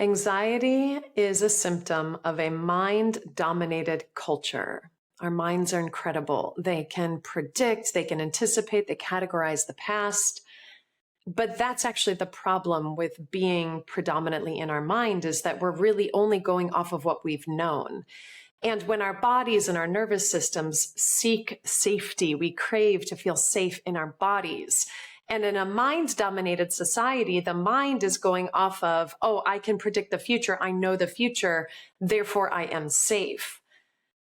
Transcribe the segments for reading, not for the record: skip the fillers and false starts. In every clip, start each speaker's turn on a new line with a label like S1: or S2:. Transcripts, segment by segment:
S1: Anxiety is a symptom of a mind-dominated culture. Our minds are incredible. They can predict, they can anticipate, they categorize the past. But that's actually the problem with being predominantly in our mind, is that we're really only going off of what we've known. And when our bodies and our nervous systems seek safety, we crave to feel safe in our bodies. And in a mind-dominated society, the mind is going off of, oh, I can predict the future. I know the future. Therefore, I am safe.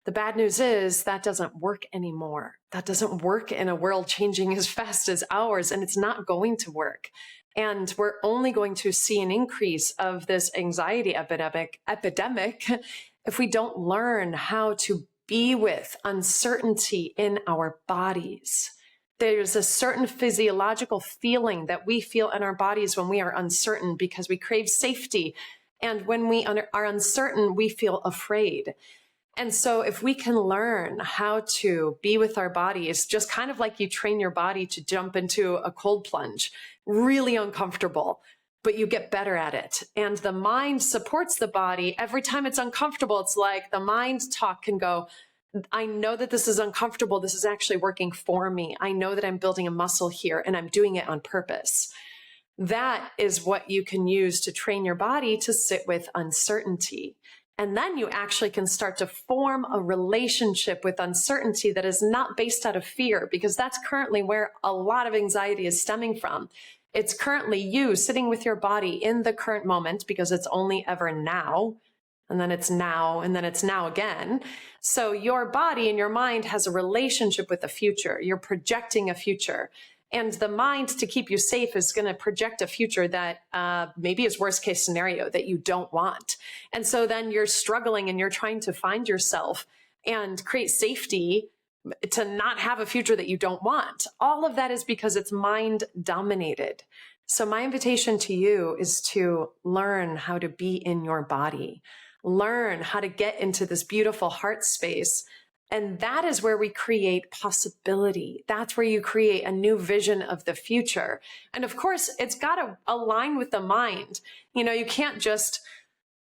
S1: The bad news is that doesn't work anymore. That doesn't work in a world changing as fast as ours, and it's not going to work. And we're only going to see an increase of this anxiety epidemic if we don't learn how to be with uncertainty in our bodies. There's a certain physiological feeling that we feel in our bodies when we are uncertain because we crave safety. And when we are uncertain, we feel afraid. And so if we can learn how to be with our bodies, just kind of like you train your body to jump into a cold plunge, really uncomfortable, but you get better at it. And the mind supports the body. Every time it's uncomfortable, it's like the mind talk can go, I know that this is uncomfortable. This is actually working for me. I know that I'm building a muscle here and I'm doing it on purpose. That is what you can use to train your body to sit with uncertainty. And then you actually can start to form a relationship with uncertainty that is not based out of fear, because that's currently where a lot of anxiety is stemming from. It's currently you sitting with your body in the current moment, because it's only ever now. And then it's now, and then it's now again. So your body and your mind has a relationship with the future. You're projecting a future. And the mind, to keep you safe, is going to project a future that maybe is worst case scenario that you don't want. And so then you're struggling and you're trying to find yourself and create safety to not have a future that you don't want. All of that is because it's mind dominated. So my invitation to you is to learn how to be in your body. Learn how to get into this beautiful heart space. And that is where we create possibility. That's where you create a new vision of the future. And of course, it's got to align with the mind. You know, you can't just,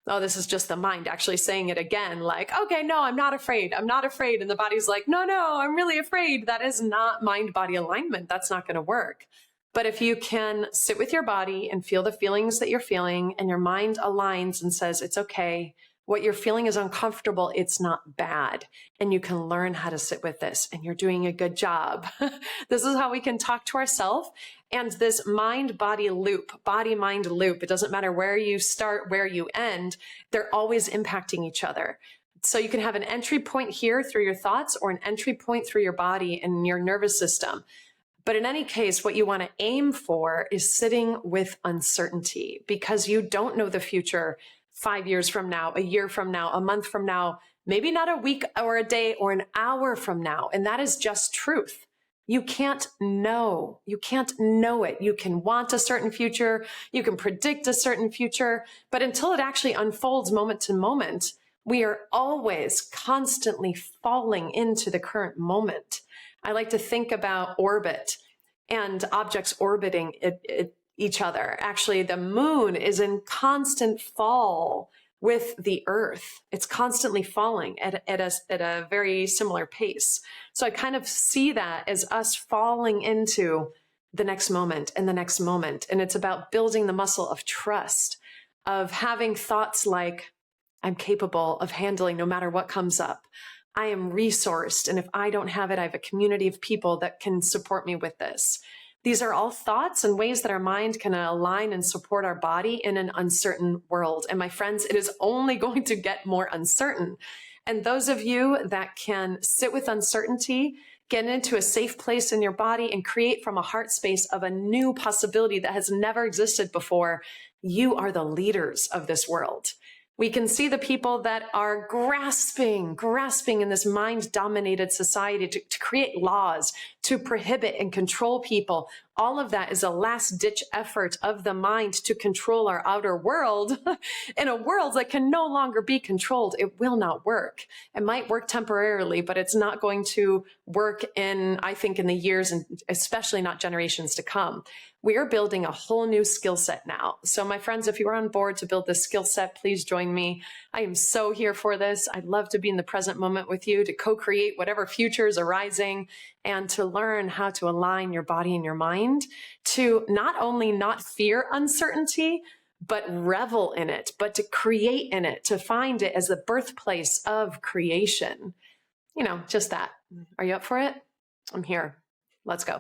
S1: oh, this is just the mind actually saying it again, like, okay, no, I'm not afraid. I'm not afraid. And the body's like, no, I'm really afraid. That is not mind-body alignment. That's not going to work. But if you can sit with your body and feel the feelings that you're feeling, and your mind aligns and says, it's okay, what you're feeling is uncomfortable, it's not bad, and you can learn how to sit with this, and you're doing a good job. This is how we can talk to ourselves. And this mind-body loop, body-mind loop, it doesn't matter where you start, where you end, they're always impacting each other. So you can have an entry point here through your thoughts, or an entry point through your body and your nervous system. But in any case, what you want to aim for is sitting with uncertainty, because you don't know the future 5 years from now, a year from now, a month from now, maybe not a week or a day or an hour from now. And that is just truth. You can't know. You can't know it. You can want a certain future. You can predict a certain future. But until it actually unfolds moment to moment, we are always constantly falling into the current moment. I like to think about orbit and objects orbiting each other. Actually, the moon is in constant fall with the earth. It's constantly falling at a very similar pace. So I kind of see that as us falling into the next moment and the next moment. And it's about building the muscle of trust, of having thoughts like, I'm capable of handling no matter what comes up. I am resourced, and if I don't have it, I have a community of people that can support me with this. These are all thoughts and ways that our mind can align and support our body in an uncertain world. And my friends, it is only going to get more uncertain. And those of you that can sit with uncertainty, get into a safe place in your body, and create from a heart space of a new possibility that has never existed before, you are the leaders of this world. We can see the people that are grasping in this mind-dominated society to create laws, to prohibit and control people, all of that is a last ditch effort of the mind to control our outer world in a world that can no longer be controlled. It will not work. It might work temporarily, but it's not going to work I think, in the years and especially not generations to come. We are building a whole new skill set now. So my friends, if you are on board to build this skill set, please join me. I am so here for this. I'd love to be in the present moment with you, to co-create whatever future is arising, and to learn how to align your body and your mind to not only not fear uncertainty, but revel in it, but to create in it, to find it as the birthplace of creation. Just that. Are you up for it? I'm here. Let's go.